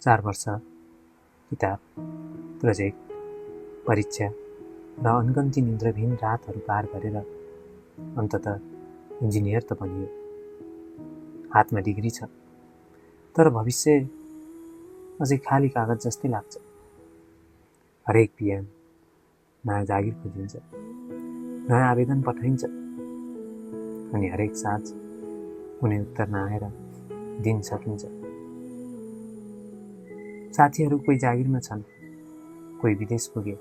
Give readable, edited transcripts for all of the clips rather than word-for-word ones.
4 वर्ष किताब, प्रोजेक्ट, परीक्षा र अनगन्ती निन्द्राविहीन रातहरू पार गरेर अन्ततः इन्जिनियर त बनियो। हातमा डिग्री छ, तर भविष्य अझै खाली कागज जस्तै लाग्छ। हरेक बिहान नयाँ जागिर खोजिन्छ, नयाँ आवेदन पठाइन्छ, अनि हरेक साँझ कुनै उत्तर नआएर दिन सकिन्छ। साथीहरू कोही जागिरमा छन्, कोही विदेश पुगे,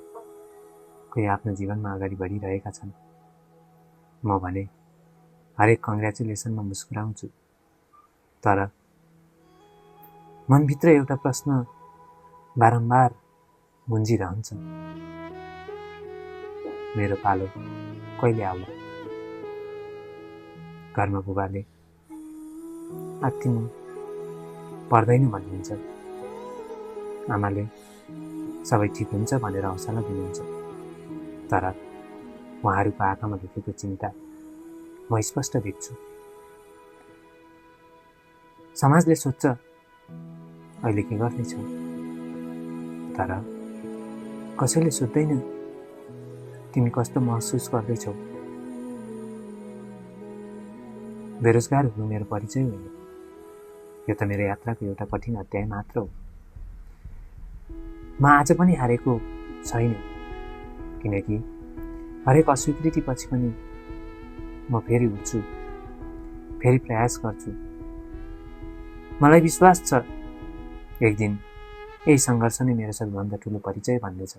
कोही आफ्नो जीवनमा अगाडि बढिरहेका छन्। म भने हरेक कङ्ग्रेचुलेसनमा मुस्कुराउँछु, तर मनभित्र एउटा प्रश्न बारम्बार गुन्जिरहन्छ, मेरो पालो कहिले आउला? घरमा बुबाले आत्तिनु पर्दैन भन्नुहुन्छ, आमाले सबै ठिक हुन्छ भनेर हौसला दिनुहुन्छ, तर उहाँहरूको आँखामा लुकेको चिन्ता म स्पष्ट देख्छु। समाजले सोध्छ अहिले के गर्दैछौ, तर कसैले सोध्दैन तिमी कस्तो महसुस गर्दैछौ। बेरोजगार हुनु मेरो परिचय होइन, यो त मेरो यात्राको एउटा कठिन अध्याय मात्र हो। म आज पनि हारेको छैन, किनकि हरेक अस्वीकृति पछि पनि म फेरि उठ्छु, फेरि प्रयास गर्छु। मलाई विश्वास छ एक दिन यही सङ्घर्ष नै मेरो सबैभन्दा ठुलो परिचय बन्नेछ।